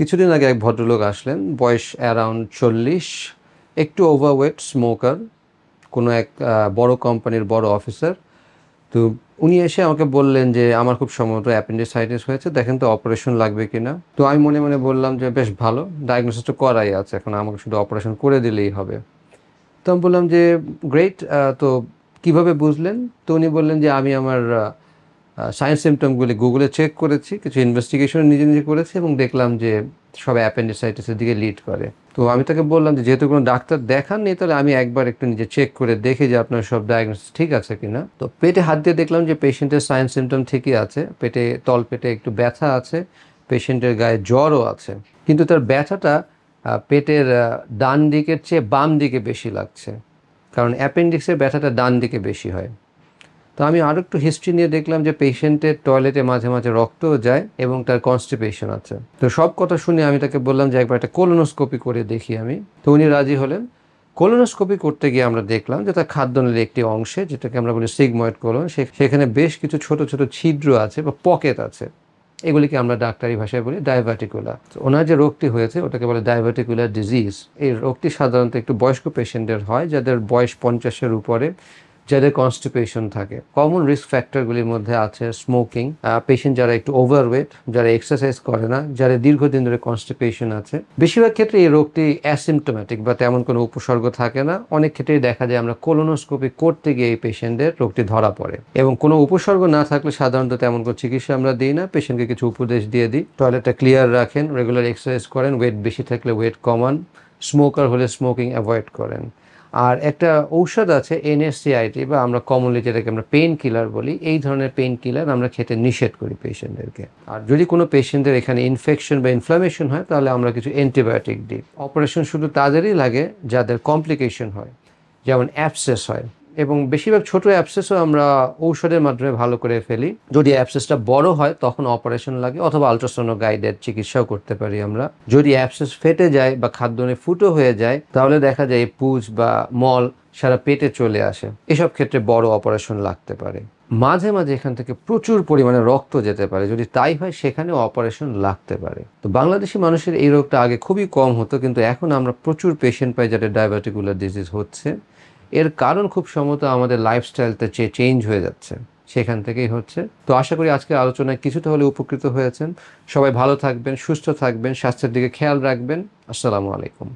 কিছুদিন আগে এক ভদ্রলোক আসলেন, বয়স অ্যারাউন্ড 40, একটু ওভারওয়েট, স্মোকার, কোনো এক বড় কোম্পানির বড় অফিসার। তো উনি এসে আমাকে বললেন যে আমার খুব সম্ভবত অ্যাপেন্ডিসাইটিস হয়েছে, দেখেন তো অপারেশন লাগবে কিনা। তো আমি মনে মনে বললাম যে বেশ ভালো, ডায়াগনোসিস তো করাই আছে, এখন আমাকে শুধু অপারেশন করে দিলেই হবে। তো আমি বললাম যে গ্রেট, তো কিভাবে বুঝলেন? তো উনি বললেন যে আমি আমার সাইন সিমটমগুলি গুগলে চেক করেছি, কিছু ইনভেস্টিগেশন নিজে নিজে করেছি এবং দেখলাম যে সব অ্যাপেন্ডিসাইটিসের দিকে লিড করে। তো আমি তাকে বললাম যে যেহেতু কোনো ডাক্তার দেখাননি, তাহলে আমি একবার একটু নিজে চেক করে দেখি যে আপনার সব ডায়াগনোসিস ঠিক আছে কিনা। তো পেটে হাত দিয়ে দেখলাম যে পেশেন্টের সাইন সিমটম ঠিকই আছে, পেটে তলপেটে একটু ব্যথা আছে, পেশেন্টের গায়ে জ্বরও আছে, কিন্তু তার ব্যথাটা পেটের ডান দিকের চেয়ে বাম দিকে বেশি লাগছে, কারণ অ্যাপেন্ডিক্সের ব্যথাটা ডান দিকে বেশি হয়। তো আমি আরও একটু হিস্ট্রি নিয়ে দেখলাম যে পেশেন্টের টয়লেটে মাঝে মাঝে রক্তও যায় এবং তার কনস্টিপেশন আছে। তো সব কথা শুনে আমি তাকে বললাম যে একবার একটা কোলোনোস্কোপি করে দেখি আমি। তো উনি রাজি হলেন। কোলোনোস্কোপি করতে গিয়ে আমরা দেখলাম যে তার খাদ্যনালীর একটি অংশে, যেটাকে আমরা বলি সিগময়েড কোলন, সেখানে বেশ কিছু ছোট ছোট ছিদ্র আছে বা পকেট আছে। এগুলিকে আমরা ডাক্তারি ভাষায় বলি ডায়াবেটিকুলা। ওনার যে রোগটি হয়েছে ওটাকে বলে ডায়াবেটিকুলার ডিজিজ। এই রোগটি সাধারণত একটু বয়স্ক পেশেন্টের হয়, যাদের বয়স 50-এর উপরে, যাদের কনস্টিপেশন থাকে। কমন রিস্ক ফ্যাক্টরগুলির মধ্যে আছে স্মোকিং, পেশেন্ট যারা একটু ওভারওয়েট, যারা এক্সারসাইজ করে না, যারা দীর্ঘদিন ধরে কনস্টিপেশন আছে। বেশিরভাগ ক্ষেত্রে এই রোগটি অ্যাসিমটোম্যাটিক বা তেমন কোনো উপসর্গ থাকে না। অনেক ক্ষেত্রেই দেখা যায় আমরা কোলোনোস্কোপি করতে গিয়ে এই পেশেন্টের রোগটি ধরা পড়ে, এবং কোনো উপসর্গ না থাকলে সাধারণত তেমন কোনো চিকিৎসা আমরা দিই না, পেশেন্টকে কিছু উপদেশ দিয়ে দিই। টয়লেটটা ক্লিয়ার রাখেন, রেগুলার এক্সারসাইজ করেন, ওয়েট বেশি থাকলে ওয়েট কমান, স্মোকার হলে স্মোকিং অ্যাভয়েড করেন। আর একটা ঔষধ আছে এনএসসিআইটি, বা আমরা কমনলি যেটাকে আমরা পেইন কিলার বলি, এই ধরনের পেইন কিলার আমরা খেতে নিষেধ করি পেশেন্টদেরকে। আর যদি কোনো পেশেন্টের এখানে ইনফেকশন বা ইনফ্লামেশন হয়, তাহলে আমরা কিছু অ্যান্টিবায়োটিক দিই। অপারেশন শুধু তাদেরই লাগে যাদের কমপ্লিকেশন হয়, যেমন অ্যাবসেস হয়, এবং বেশিরভাগ ছোট অ্যাবসেসও আমরা ঔষধের মাধ্যমে ভালো করে ফেলি। যদি অ্যাবসেসটা বড় হয় তখন অপারেশন লাগে, অথবা আল্ট্রাসাউন্ড গাইডেড চিকিৎসাও করতে পারি আমরা। যদি অ্যাবসেস ফেটে যায় বা খাদ্যনে ফুটো হয়ে যায়, তাহলে দেখা যায় পুজ বা মল সারা পেটে চলে আসে। এসব ক্ষেত্রে বড় অপারেশন লাগতে পারে। মাঝে মাঝে এখান থেকে প্রচুর পরিমাণে রক্ত যেতে পারে, যদি তাই হয় সেখানেও অপারেশন লাগতে পারে। তো বাংলাদেশি মানুষের এই রোগটা আগে খুবই কম হতো, কিন্তু এখন আমরা প্রচুর পেশেন্ট পাই যাদের ডায়াবেটিকুলার ডিজিজ হচ্ছে। এর কারণ খুব সম্ভবত আমাদের লাইফস্টাইলটা চেঞ্জ হয়ে যাচ্ছে, সেখান থেকেই হচ্ছে। তো আশা করি আজকের আলোচনায় কিছুটা হলে উপকৃত হয়েছেন। সবাই ভালো থাকবেন, সুস্থ থাকবেন, স্বাস্থ্যের দিকে খেয়াল রাখবেন। আসসালামু আলাইকুম।